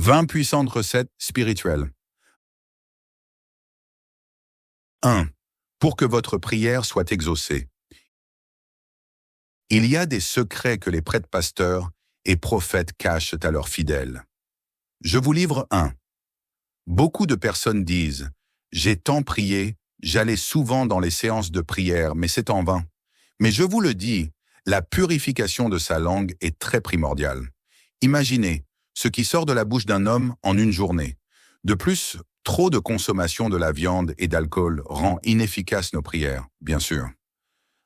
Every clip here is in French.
20 puissantes recettes spirituelles. 1. Pour que votre prière soit exaucée. Il y a des secrets que les prêtres pasteurs et prophètes cachent à leurs fidèles. Je vous livre un. Beaucoup de personnes disent « J'ai tant prié, j'allais souvent dans les séances de prière, mais c'est en vain. » Mais je vous le dis, la purification de sa langue est très primordiale. Imaginez ce qui sort de la bouche d'un homme en une journée. De plus, trop de consommation de la viande et d'alcool rend inefficaces nos prières, bien sûr.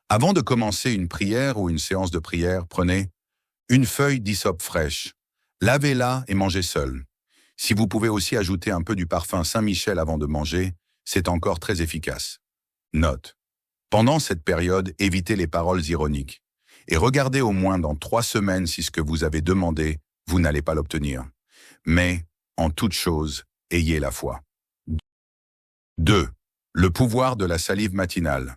Avant de commencer une prière ou une séance de prière, prenez une feuille d'hysope fraîche. Lavez-la et mangez seul. Si vous pouvez aussi ajouter un peu du parfum Saint-Michel avant de manger, c'est encore très efficace. Note. Pendant cette période, évitez les paroles ironiques. Et regardez au moins dans 3 semaines si ce que vous avez demandé, vous n'allez pas l'obtenir. Mais, en toute chose, ayez la foi. 2. Le pouvoir de la salive matinale.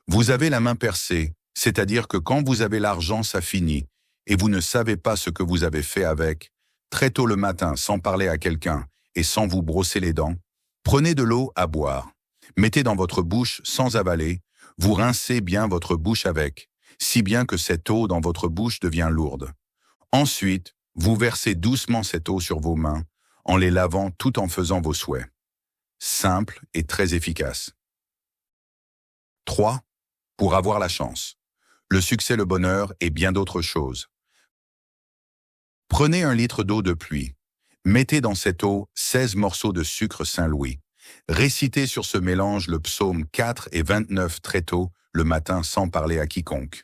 Vous avez la main percée, c'est-à-dire que quand vous avez l'argent, ça finit, et vous ne savez pas ce que vous avez fait avec, très tôt le matin, sans parler à quelqu'un et sans vous brosser les dents, prenez de l'eau à boire. Mettez dans votre bouche sans avaler, vous rincez bien votre bouche avec, si bien que cette eau dans votre bouche devient lourde. Ensuite, vous versez doucement cette eau sur vos mains, en les lavant tout en faisant vos souhaits. Simple et très efficace. 3. Pour avoir la chance. Le succès, le bonheur et bien d'autres choses. Prenez 1 litre d'eau de pluie. Mettez dans cette eau 16 morceaux de sucre Saint-Louis. Récitez sur ce mélange le psaume 4 et 29 très tôt, le matin sans parler à quiconque.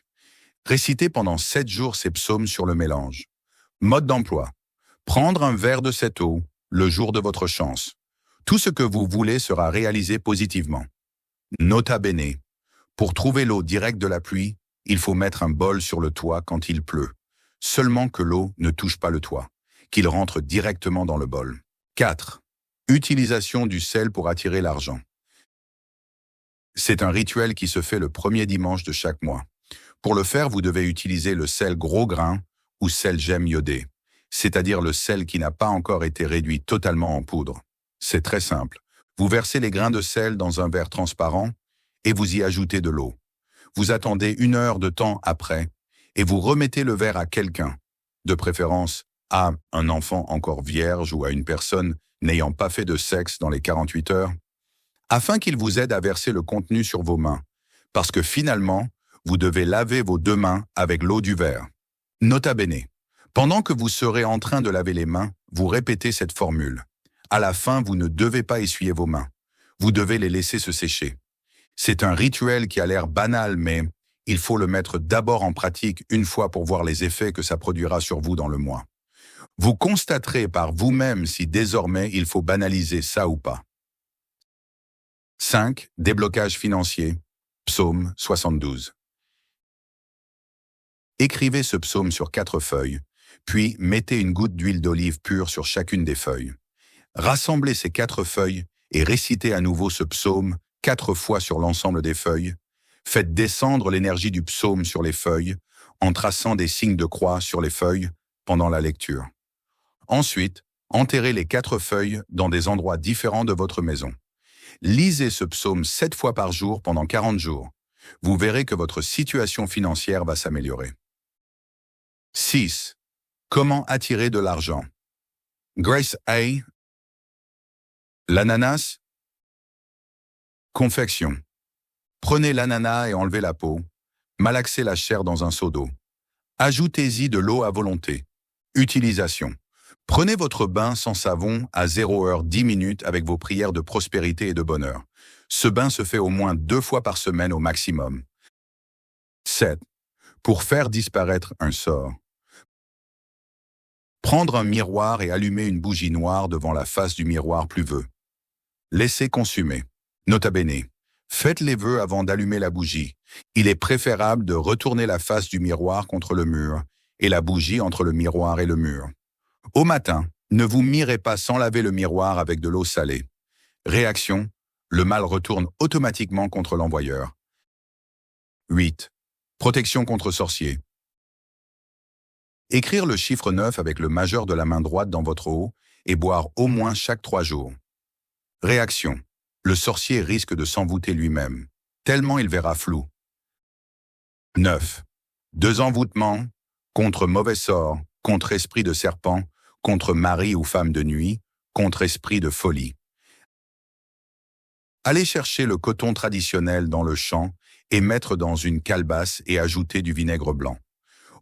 Récitez pendant 7 jours ces psaumes sur le mélange. Mode d'emploi. Prendre un verre de cette eau, le jour de votre chance. Tout ce que vous voulez sera réalisé positivement. Nota bene. Pour trouver l'eau directe de la pluie, il faut mettre un bol sur le toit quand il pleut. Seulement que l'eau ne touche pas le toit, qu'il rentre directement dans le bol. 4. Utilisation du sel pour attirer l'argent. C'est un rituel qui se fait le premier dimanche de chaque mois. Pour le faire, vous devez utiliser le sel gros grain ou sel gemme iodé, c'est-à-dire le sel qui n'a pas encore été réduit totalement en poudre. C'est très simple. Vous versez les grains de sel dans un verre transparent et vous y ajoutez de l'eau. Vous attendez 1 heure de temps après et vous remettez le verre à quelqu'un, de préférence à un enfant encore vierge ou à une personne n'ayant pas fait de sexe dans les 48 heures, afin qu'il vous aide à verser le contenu sur vos mains, parce que finalement, vous devez laver vos 2 mains avec l'eau du verre. Nota bene. Pendant que vous serez en train de laver les mains, vous répétez cette formule. À la fin, vous ne devez pas essuyer vos mains. Vous devez les laisser se sécher. C'est un rituel qui a l'air banal, mais il faut le mettre d'abord en pratique une fois pour voir les effets que ça produira sur vous dans le mois. Vous constaterez par vous-même si désormais il faut banaliser ça ou pas. 5. Déblocage financier. Psaume 72. Écrivez ce psaume sur 4 feuilles, puis mettez une goutte d'huile d'olive pure sur chacune des feuilles. Rassemblez ces 4 feuilles et récitez à nouveau ce psaume 4 fois sur l'ensemble des feuilles. Faites descendre l'énergie du psaume sur les feuilles en traçant des signes de croix sur les feuilles pendant la lecture. Ensuite, enterrez les 4 feuilles dans des endroits différents de votre maison. Lisez ce psaume 7 fois par jour pendant 40 jours. Vous verrez que votre situation financière va s'améliorer. 6. Comment attirer de l'argent? Grace A. L'ananas. Confection. Prenez l'ananas et enlevez la peau. Malaxez la chair dans un seau d'eau. Ajoutez-y de l'eau à volonté. Utilisation. Prenez votre bain sans savon à 0h10 minutes avec vos prières de prospérité et de bonheur. Ce bain se fait au moins 2 fois par semaine au maximum. 7. Pour faire disparaître un sort. Prendre un miroir et allumer une bougie noire devant la face du miroir pluvieux. Laissez consumer. Nota bene. Faites les vœux avant d'allumer la bougie. Il est préférable de retourner la face du miroir contre le mur et la bougie entre le miroir et le mur. Au matin, ne vous mirez pas sans laver le miroir avec de l'eau salée. Réaction, le mal retourne automatiquement contre l'envoyeur. 8. Protection contre sorciers. Écrire le chiffre 9 avec le majeur de la main droite dans votre eau et boire au moins chaque 3 jours. Réaction. Le sorcier risque de s'envoûter lui-même, tellement il verra flou. 9. 2 envoûtements, contre mauvais sort, contre esprit de serpent, contre mari ou femme de nuit, contre esprit de folie. Allez chercher le coton traditionnel dans le champ et mettre dans une calebasse et ajouter du vinaigre blanc.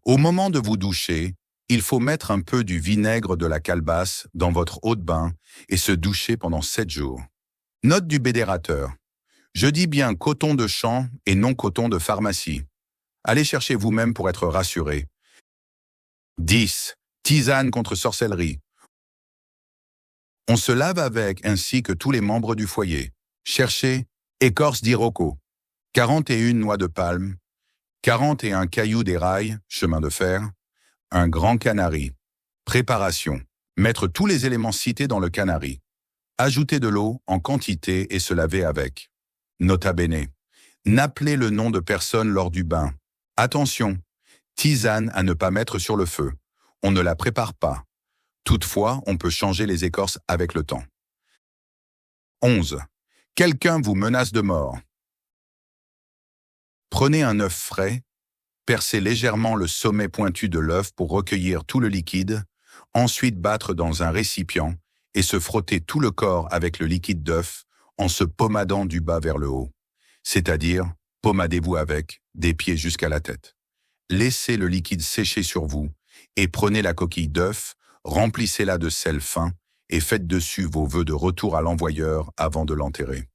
Au moment de vous doucher, il faut mettre un peu du vinaigre de la calebasse dans votre eau de bain et se doucher pendant 7 jours. Note du bédérateur. Je dis bien coton de champ et non coton de pharmacie. Allez chercher vous-même pour être rassuré. 10. Tisane contre sorcellerie. On se lave avec ainsi que tous les membres du foyer. Cherchez écorce d'iroko, 41 noix de palme, 41 cailloux d'érail, chemin de fer, un grand canari. Préparation. Mettre tous les éléments cités dans le canari. Ajouter de l'eau en quantité et se laver avec. Nota bene. N'appelez le nom de personne lors du bain. Attention, tisane à ne pas mettre sur le feu. On ne la prépare pas. Toutefois, on peut changer les écorces avec le temps. 11. Quelqu'un vous menace de mort. Prenez un œuf frais, percez légèrement le sommet pointu de l'œuf pour recueillir tout le liquide, ensuite battre dans un récipient et se frotter tout le corps avec le liquide d'œuf en se pommadant du bas vers le haut, c'est-à-dire pommadez-vous avec, des pieds jusqu'à la tête. Laissez le liquide sécher sur vous et prenez la coquille d'œuf, remplissez-la de sel fin et faites dessus vos vœux de retour à l'envoyeur avant de l'enterrer.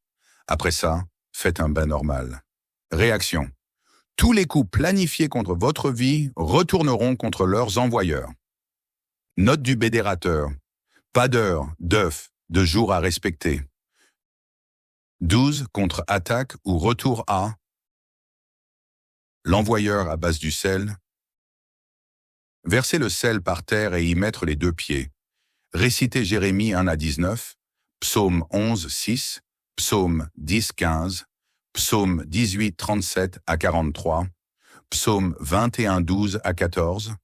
Après ça, faites un bain normal. Réaction. Tous les coups planifiés contre votre vie retourneront contre leurs envoyeurs. Note du bédérateur. Pas d'heure, d'œuf, de jour à respecter. 12 contre attaque ou retour à l'envoyeur à base du sel. Versez le sel par terre et y mettre les 2 pieds. Récitez Jérémie 1 à 19, Psaume 11, 6, Psaume 10, 15, Psaume 18, 37 à 43, Psaume 21, 12 à 14,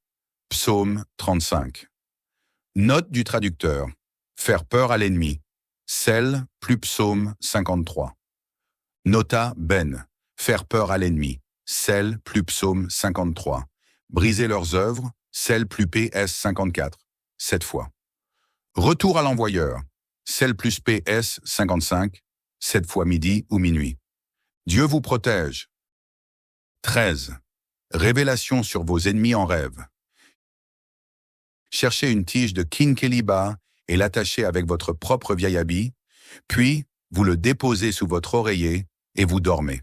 Psaume 35. Note du traducteur. Faire peur à l'ennemi. Sel plus Psaume 53. Nota ben. Faire peur à l'ennemi. Sel plus Psaume 53. Briser leurs œuvres. Sel plus PS 54. 7 fois. Retour à l'envoyeur. Sel plus PS 55. 7 fois midi ou minuit. Dieu vous protège. 13. Révélation sur vos ennemis en rêve. Cherchez une tige de kinkeliba et l'attachez avec votre propre vieil habit, puis vous le déposez sous votre oreiller et vous dormez.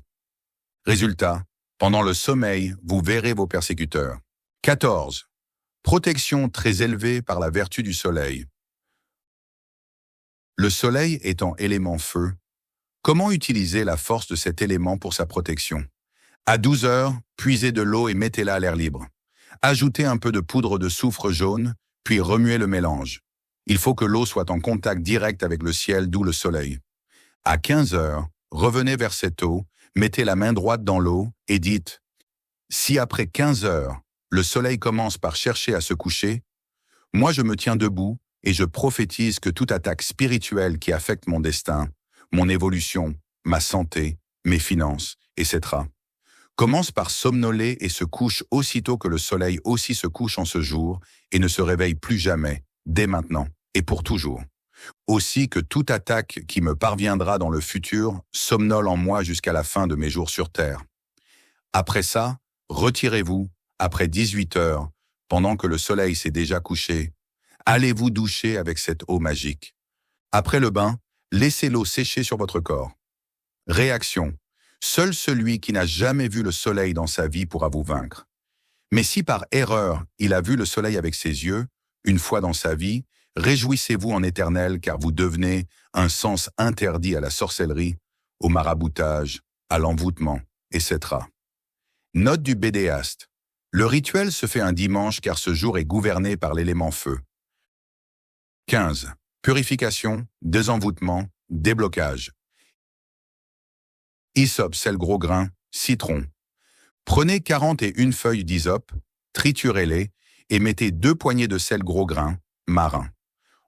Résultat, pendant le sommeil, vous verrez vos persécuteurs. 14. Protection très élevée par la vertu du soleil. Le soleil étant élément feu, comment utiliser la force de cet élément pour sa protection? À 12 heures, puisez de l'eau et mettez-la à l'air libre. Ajoutez un peu de poudre de soufre jaune, puis remuez le mélange. Il faut que l'eau soit en contact direct avec le ciel, d'où le soleil. À 15 heures, revenez vers cette eau, mettez la main droite dans l'eau et dites « Si après 15 heures, le soleil commence par chercher à se coucher, moi je me tiens debout et je prophétise que toute attaque spirituelle qui affecte mon destin, mon évolution, ma santé, mes finances, etc., commence par somnoler et se couche aussitôt que le soleil aussi se couche en ce jour et ne se réveille plus jamais, dès maintenant et pour toujours. Aussi que toute attaque qui me parviendra dans le futur somnole en moi jusqu'à la fin de mes jours sur terre. Après ça, retirez-vous, après 18 heures, pendant que le soleil s'est déjà couché, allez vous doucher avec cette eau magique. Après le bain, laissez l'eau sécher sur votre corps. Réaction. Seul celui qui n'a jamais vu le soleil dans sa vie pourra vous vaincre. Mais si par erreur il a vu le soleil avec ses yeux, une fois dans sa vie, réjouissez-vous en éternel car vous devenez un sens interdit à la sorcellerie, au maraboutage, à l'envoûtement, etc. Note du bédéaste. Le rituel se fait un dimanche car ce jour est gouverné par l'élément feu. 15. Purification, désenvoûtement, déblocage. Hysope, sel gros grain, citron. Prenez 41 feuilles d'hysope, triturez-les et mettez 2 poignées de sel gros grain, marin.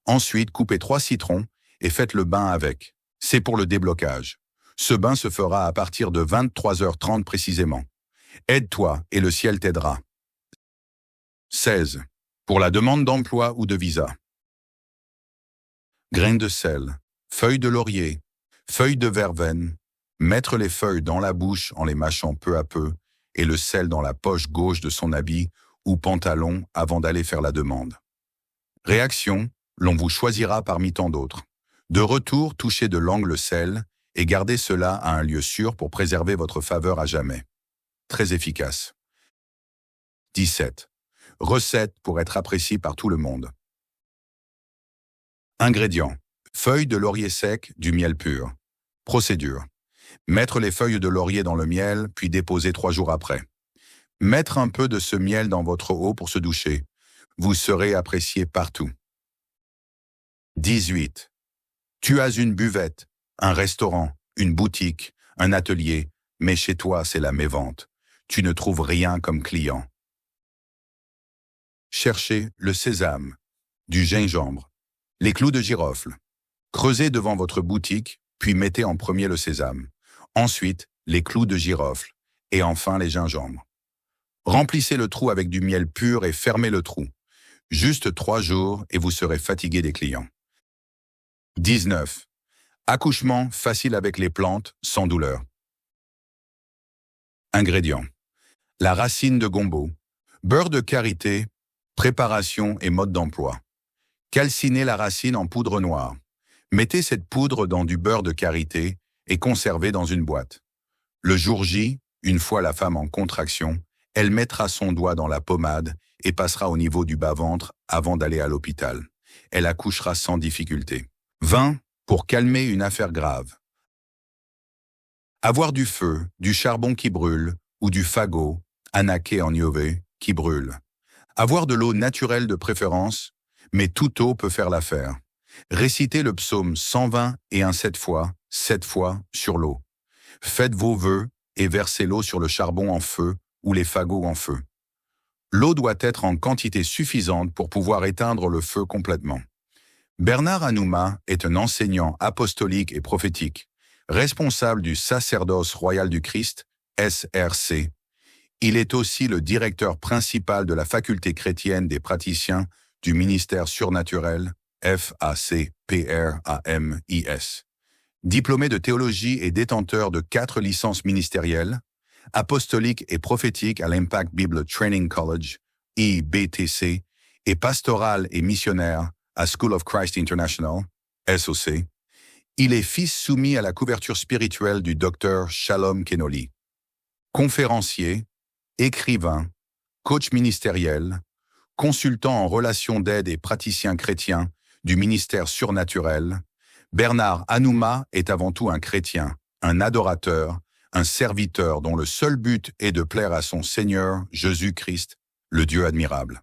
Ensuite, coupez 3 citrons et faites le bain avec. C'est pour le déblocage. Ce bain se fera à partir de 23h30 précisément. Aide-toi et le ciel t'aidera. 16. Pour la demande d'emploi ou de visa. Graines de sel, feuilles de laurier, feuilles de verveine, mettre les feuilles dans la bouche en les mâchant peu à peu et le sel dans la poche gauche de son habit ou pantalon avant d'aller faire la demande. Réaction, l'on vous choisira parmi tant d'autres. De retour, touchez de l'angle le sel et gardez cela à un lieu sûr pour préserver votre faveur à jamais. Très efficace. 17. Recette pour être appréciée par tout le monde. Ingrédients. Feuilles de laurier sec, du miel pur. Procédure. Mettre les feuilles de laurier dans le miel, puis déposer 3 jours après. Mettre un peu de ce miel dans votre eau pour se doucher. Vous serez apprécié partout. 18. Tu as une buvette, un restaurant, une boutique, un atelier, mais chez toi c'est la mévente. Tu ne trouves rien comme client. Cherchez le sésame, du gingembre, les clous de girofle. Creusez devant votre boutique, puis mettez en premier le sésame. Ensuite, les clous de girofle et enfin les gingembres. Remplissez le trou avec du miel pur et fermez le trou. Juste 3 jours et vous serez fatigué des clients. 19. Accouchement facile avec les plantes, sans douleur. Ingrédients. La racine de gombo, beurre de karité, préparation et mode d'emploi. Calcinez la racine en poudre noire. Mettez cette poudre dans du beurre de karité et conservez dans une boîte. Le jour J, une fois la femme en contraction, elle mettra son doigt dans la pommade et passera au niveau du bas-ventre avant d'aller à l'hôpital. Elle accouchera sans difficulté. 20. Pour calmer une affaire grave. Avoir du feu, du charbon qui brûle ou du fagot, anaké en iové, qui brûle. Avoir de l'eau naturelle de préférence, mais toute eau peut faire l'affaire. Récitez le psaume 120 et un 7 fois sur l'eau. Faites vos vœux et versez l'eau sur le charbon en feu ou les fagots en feu. L'eau doit être en quantité suffisante pour pouvoir éteindre le feu complètement. Bernard Hanouma est un enseignant apostolique et prophétique, responsable du sacerdoce royal du Christ, SRC. Il est aussi le directeur principal de la faculté chrétienne des praticiens du ministère surnaturel, FACPRAMIS. Diplômé de théologie et détenteur de 4 licences ministérielles, apostolique et prophétique à l'Impact Bible Training College, IBTC, et pastoral et missionnaire à School of Christ International, SOC, il est fils soumis à la couverture spirituelle du Dr Shalom Kenoli. Conférencier, écrivain, coach ministériel, consultant en relations d'aide et praticien chrétien du ministère surnaturel, Bernard Hanouma est avant tout un chrétien, un adorateur, un serviteur dont le seul but est de plaire à son Seigneur Jésus-Christ, le Dieu admirable.